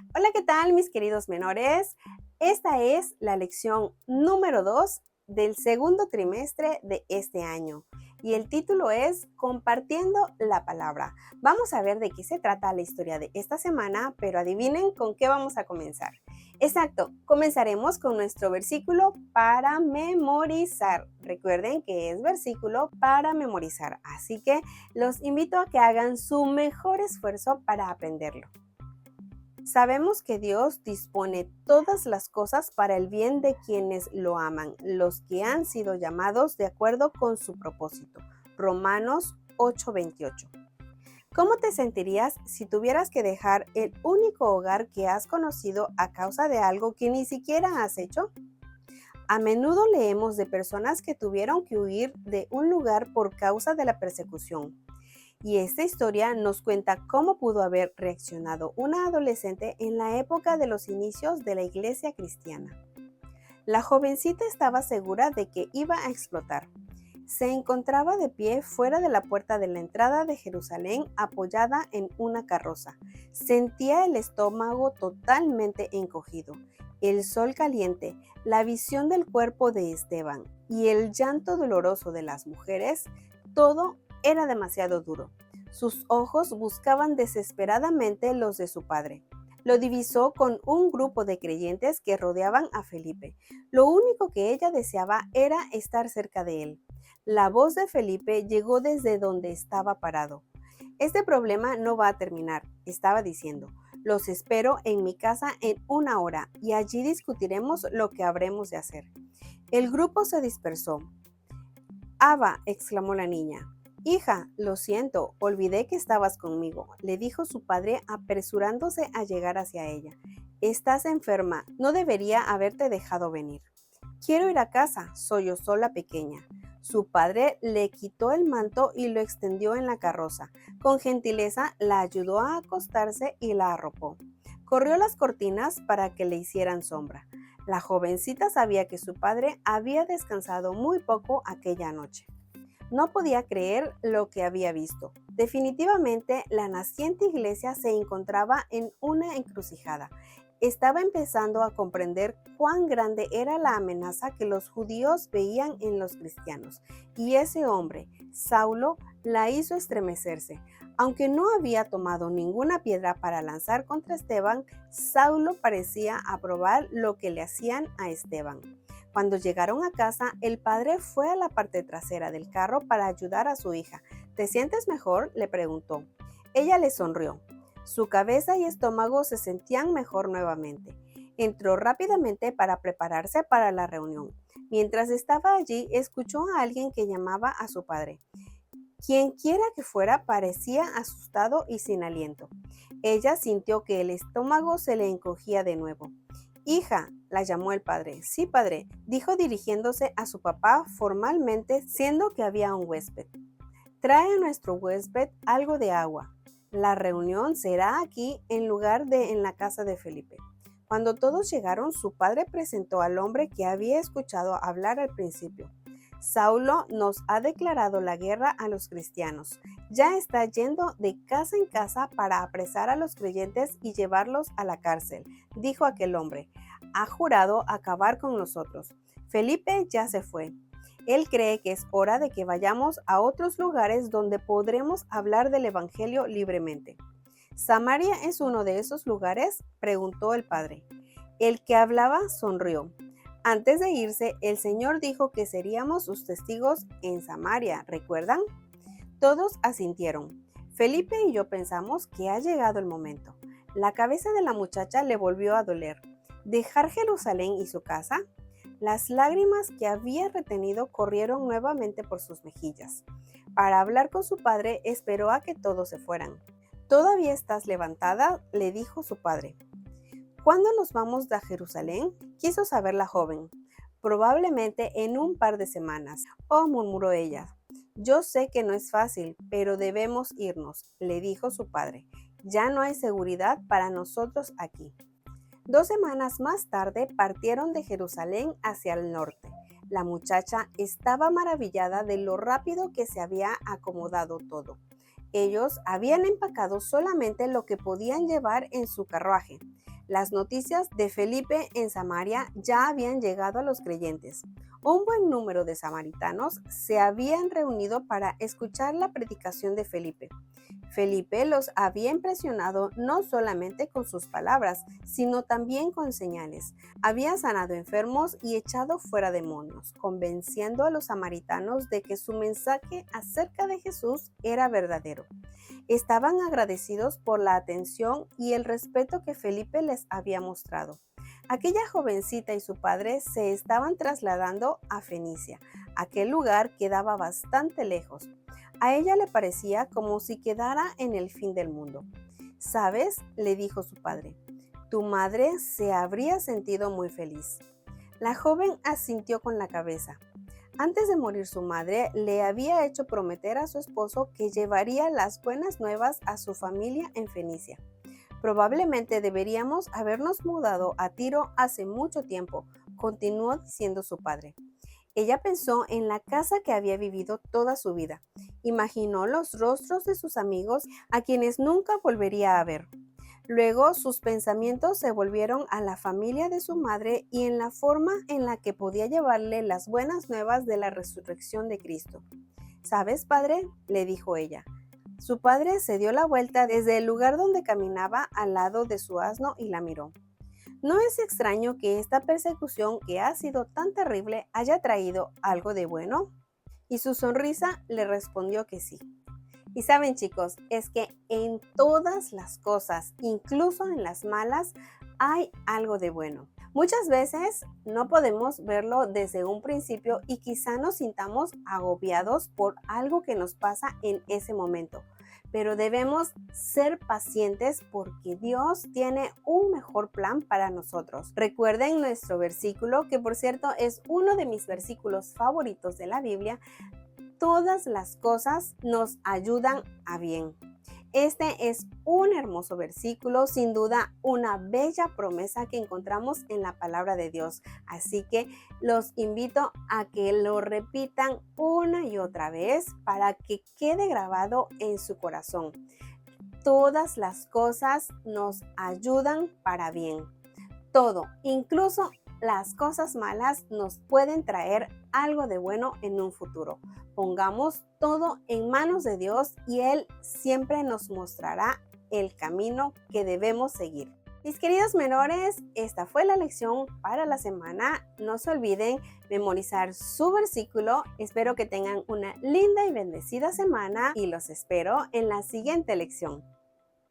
Hola, ¿qué tal mis queridos menores? Esta es la lección número 2 del segundo trimestre de este año y el título es Compartiendo la palabra. Vamos a ver de qué se trata la historia de esta semana, pero adivinen con qué vamos a comenzar. Exacto, comenzaremos con nuestro versículo para memorizar. Recuerden que es versículo para memorizar, así que los invito a que hagan su mejor esfuerzo para aprenderlo. Sabemos que Dios dispone todas las cosas para el bien de quienes lo aman, los que han sido llamados de acuerdo con su propósito. Romanos 8:28. ¿Cómo te sentirías si tuvieras que dejar el único hogar que has conocido a causa de algo que ni siquiera has hecho? A menudo leemos de personas que tuvieron que huir de un lugar por causa de la persecución. Y esta historia nos cuenta cómo pudo haber reaccionado una adolescente en la época de los inicios de la iglesia cristiana. La jovencita estaba segura de que iba a explotar. Se encontraba de pie fuera de la puerta de la entrada de Jerusalén apoyada en una carroza. Sentía el estómago totalmente encogido, el sol caliente, la visión del cuerpo de Esteban y el llanto doloroso de las mujeres, todo era demasiado duro. Sus ojos buscaban desesperadamente los de su padre. Lo divisó con un grupo de creyentes que rodeaban a Felipe. Lo único que ella deseaba era estar cerca de él. La voz de Felipe llegó desde donde estaba parado. Este problema no va a terminar, estaba diciendo. Los espero en mi casa en una hora y allí discutiremos lo que habremos de hacer. El grupo se dispersó. Ava, exclamó la niña. Hija, lo siento, olvidé que estabas conmigo, le dijo su padre apresurándose a llegar hacia ella. Estás enferma, no debería haberte dejado venir. Quiero ir a casa, sollozó la pequeña. Su padre le quitó el manto y lo extendió en la carroza. Con gentileza la ayudó a acostarse y la arropó. Corrió las cortinas para que le hicieran sombra. La jovencita sabía que su padre había descansado muy poco aquella noche. No podía creer lo que había visto. Definitivamente, la naciente iglesia se encontraba en una encrucijada. Estaba empezando a comprender cuán grande era la amenaza que los judíos veían en los cristianos. Y ese hombre, Saulo, la hizo estremecerse. Aunque no había tomado ninguna piedra para lanzar contra Esteban, Saulo parecía aprobar lo que le hacían a Esteban. Cuando llegaron a casa, el padre fue a la parte trasera del carro para ayudar a su hija. ¿Te sientes mejor?, le preguntó. Ella le sonrió. Su cabeza y estómago se sentían mejor nuevamente. Entró rápidamente para prepararse para la reunión. Mientras estaba allí, escuchó a alguien que llamaba a su padre. Quien quiera que fuera parecía asustado y sin aliento. Ella sintió que el estómago se le encogía de nuevo. Hija, la llamó el padre. Sí, padre, dijo dirigiéndose a su papá formalmente, siendo que había un huésped. Trae a nuestro huésped algo de agua. La reunión será aquí en lugar de en la casa de Felipe. Cuando todos llegaron, su padre presentó al hombre que había escuchado hablar al principio. Saulo nos ha declarado la guerra a los cristianos. Ya está yendo de casa en casa para apresar a los creyentes y llevarlos a la cárcel, dijo aquel hombre. Ha jurado acabar con nosotros. Felipe ya se fue. Él cree que es hora de que vayamos a otros lugares donde podremos hablar del Evangelio libremente. ¿Samaria es uno de esos lugares?, preguntó el padre. El que hablaba sonrió. Antes de irse, el Señor dijo que seríamos sus testigos en Samaria, ¿recuerdan? Todos asintieron. Felipe y yo pensamos que ha llegado el momento. La cabeza de la muchacha le volvió a doler. ¿Dejar Jerusalén y su casa? Las lágrimas que había retenido corrieron nuevamente por sus mejillas. Para hablar con su padre, esperó a que todos se fueran. ¿Todavía estás levantada?, le dijo su padre. ¿Cuándo nos vamos a Jerusalén?, quiso saber la joven. Probablemente en un par de semanas. Oh, murmuró ella. Yo sé que no es fácil, pero debemos irnos, le dijo su padre. Ya no hay seguridad para nosotros aquí. 2 semanas más tarde partieron de Jerusalén hacia el norte. La muchacha estaba maravillada de lo rápido que se había acomodado todo. Ellos habían empacado solamente lo que podían llevar en su carruaje. Las noticias de Felipe en Samaria ya habían llegado a los creyentes. Un buen número de samaritanos se habían reunido para escuchar la predicación de Felipe. Felipe los había impresionado no solamente con sus palabras, sino también con señales. Había sanado enfermos y echado fuera demonios, convenciendo a los samaritanos de que su mensaje acerca de Jesús era verdadero. Estaban agradecidos por la atención y el respeto que Felipe les había mostrado. Aquella jovencita y su padre se estaban trasladando a Fenicia. Aquel lugar quedaba bastante lejos. A ella le parecía como si quedara en el fin del mundo. ¿Sabes?, le dijo su padre, tu madre se habría sentido muy feliz. La joven asintió con la cabeza. Antes de morir su madre, le había hecho prometer a su esposo que llevaría las buenas nuevas a su familia en Fenicia. Probablemente deberíamos habernos mudado a Tiro hace mucho tiempo, continuó diciendo su padre. Ella pensó en la casa que había vivido toda su vida. Imaginó los rostros de sus amigos a quienes nunca volvería a ver. Luego sus pensamientos se volvieron a la familia de su madre y en la forma en la que podía llevarle las buenas nuevas de la resurrección de Cristo. ¿Sabes, padre?, le dijo ella. Su padre se dio la vuelta desde el lugar donde caminaba al lado de su asno y la miró. ¿No es extraño que esta persecución que ha sido tan terrible haya traído algo de bueno? Y su sonrisa le respondió que sí. Y saben, chicos, es que en todas las cosas, incluso en las malas, hay algo de bueno. Muchas veces no podemos verlo desde un principio y quizá nos sintamos agobiados por algo que nos pasa en ese momento. Pero debemos ser pacientes porque Dios tiene un mejor plan para nosotros. Recuerden nuestro versículo, que por cierto es uno de mis versículos favoritos de la Biblia. Todas las cosas nos ayudan a bien. Este es un hermoso versículo, sin duda una bella promesa que encontramos en la palabra de Dios. Así que los invito a que lo repitan una y otra vez para que quede grabado en su corazón. Todas las cosas nos ayudan para bien. Todo, incluso las cosas malas, nos pueden traer algo de bueno en un futuro. Pongamos todo en manos de Dios y Él siempre nos mostrará el camino que debemos seguir. Mis queridos menores, esta fue la lección para la semana. No se olviden memorizar su versículo. Espero que tengan una linda y bendecida semana y los espero en la siguiente lección.